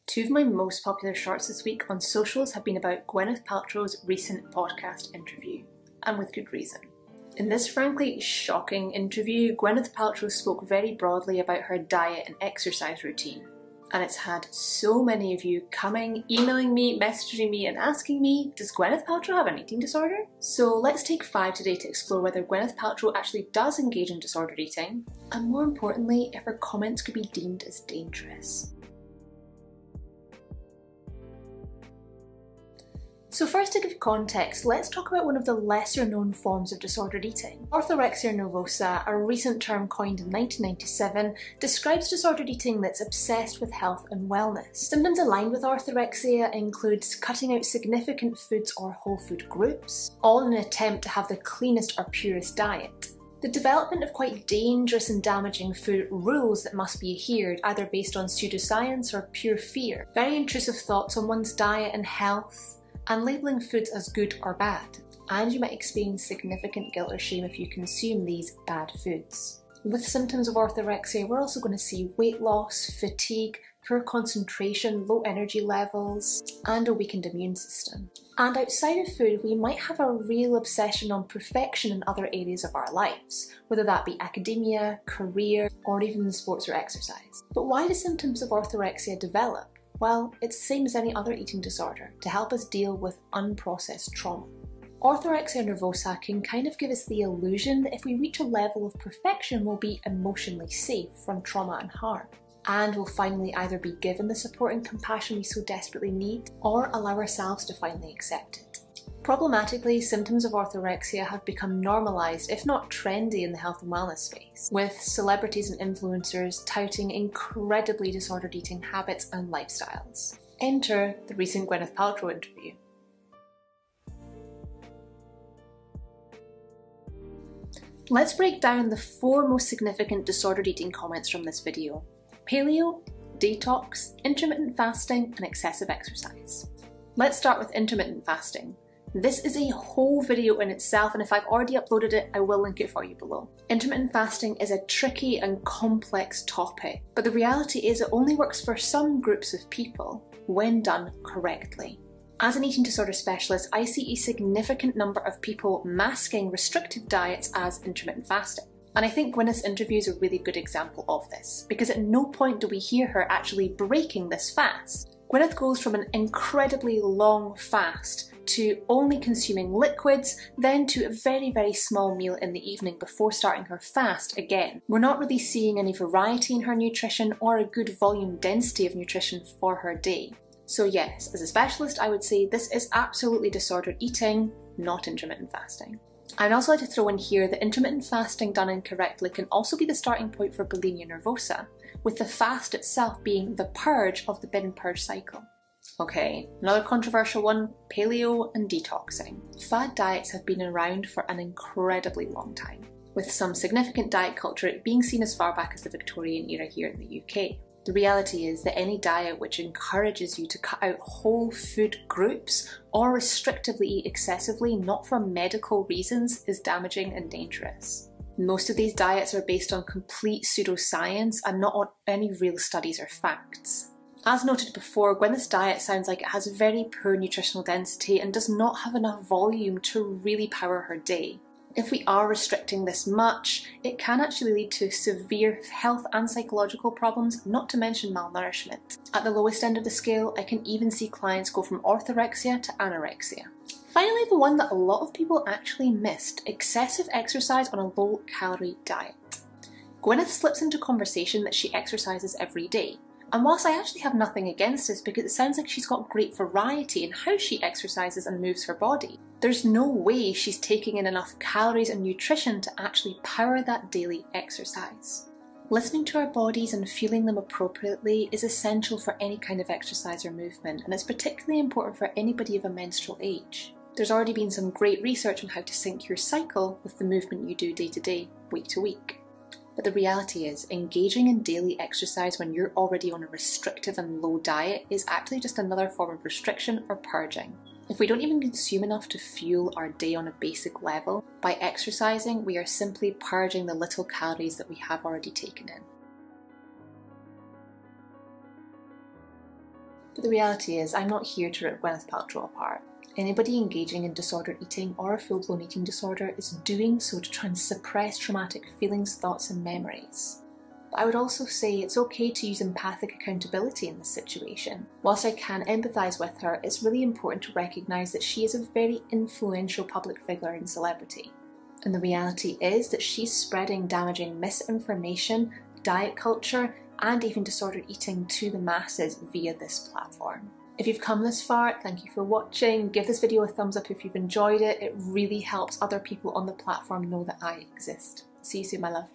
Two of my most popular shorts this week on socials have been about Gwyneth Paltrow's recent podcast interview, and with good reason. In this frankly shocking interview, Gwyneth Paltrow spoke very broadly about her diet and exercise routine. And it's had so many of you coming, emailing me, messaging me and asking me, does Gwyneth Paltrow have an eating disorder? So let's take 5 today to explore whether Gwyneth Paltrow actually does engage in disordered eating, and more importantly, if her comments could be deemed as dangerous. So first, to give context, let's talk about one of the lesser known forms of disordered eating. Orthorexia Nervosa, a recent term coined in 1997, describes disordered eating that's obsessed with health and wellness. Symptoms aligned with orthorexia includes cutting out significant foods or whole food groups, all in an attempt to have the cleanest or purest diet. The development of quite dangerous and damaging food rules that must be adhered, either based on pseudoscience or pure fear. Very intrusive thoughts on one's diet and health, and labelling foods as good or bad. And you might experience significant guilt or shame if you consume these bad foods. With symptoms of orthorexia, we're also going to see weight loss, fatigue, poor concentration, low energy levels, and a weakened immune system. And outside of food, we might have a real obsession on perfection in other areas of our lives, whether that be academia, career, or even sports or exercise. But why do symptoms of orthorexia develop? Well, it's the same as any other eating disorder, to help us deal with unprocessed trauma. Orthorexia nervosa can kind of give us the illusion that if we reach a level of perfection, we'll be emotionally safe from trauma and harm, and we'll finally either be given the support and compassion we so desperately need, or allow ourselves to finally accept it. Problematically, symptoms of orthorexia have become normalised, if not trendy, in the health and wellness space, with celebrities and influencers touting incredibly disordered eating habits and lifestyles. Enter the recent Gwyneth Paltrow interview. Let's break down the 4 most significant disordered eating comments from this video: paleo, detox, intermittent fasting, and excessive exercise. Let's start with intermittent fasting. This is a whole video in itself, and if I've already uploaded it, I will link it for you below. Intermittent fasting is a tricky and complex topic, but the reality is it only works for some groups of people when done correctly. As an eating disorder specialist, I see a significant number of people masking restrictive diets as intermittent fasting. And I think Gwyneth's interview is a really good example of this, because at no point do we hear her actually breaking this fast. Gwyneth goes from an incredibly long fast to only consuming liquids, then to a very, very small meal in the evening before starting her fast again. We're not really seeing any variety in her nutrition or a good volume density of nutrition for her day. So yes, as a specialist, I would say this is absolutely disordered eating, not intermittent fasting. I'd also like to throw in here that intermittent fasting done incorrectly can also be the starting point for bulimia nervosa, with the fast itself being the purge of the bin-purge cycle. Okay, another controversial one, paleo and detoxing. Fad diets have been around for an incredibly long time, with some significant diet culture being seen as far back as the Victorian era here in the UK. The reality is that any diet which encourages you to cut out whole food groups or restrictively eat excessively, not for medical reasons, is damaging and dangerous. Most of these diets are based on complete pseudoscience and not on any real studies or facts. As noted before, Gwyneth's diet sounds like it has very poor nutritional density and does not have enough volume to really power her day. If we are restricting this much, it can actually lead to severe health and psychological problems, not to mention malnourishment. At the lowest end of the scale, I can even see clients go from orthorexia to anorexia. Finally, the one that a lot of people actually missed, excessive exercise on a low-calorie diet. Gwyneth slips into conversation that she exercises every day. And whilst I actually have nothing against this because it sounds like she's got great variety in how she exercises and moves her body, there's no way she's taking in enough calories and nutrition to actually power that daily exercise. Listening to our bodies and fueling them appropriately is essential for any kind of exercise or movement, and it's particularly important for anybody of a menstrual age. There's already been some great research on how to sync your cycle with the movement you do day to day, week to week. But the reality is, engaging in daily exercise when you're already on a restrictive and low diet is actually just another form of restriction or purging. If we don't even consume enough to fuel our day on a basic level, by exercising we are simply purging the little calories that we have already taken in. But the reality is, I'm not here to rip Gwyneth Paltrow apart. Anybody engaging in disordered eating or a full-blown eating disorder is doing so to try and suppress traumatic feelings, thoughts and memories. But I would also say it's okay to use empathic accountability in this situation. Whilst I can empathise with her, it's really important to recognise that she is a very influential public figure and celebrity. And the reality is that she's spreading damaging misinformation, diet culture, and even disordered eating to the masses via this platform. If you've come this far, thank you for watching. Give this video a thumbs up if you've enjoyed it. It really helps other people on the platform know that I exist. See you soon, my love.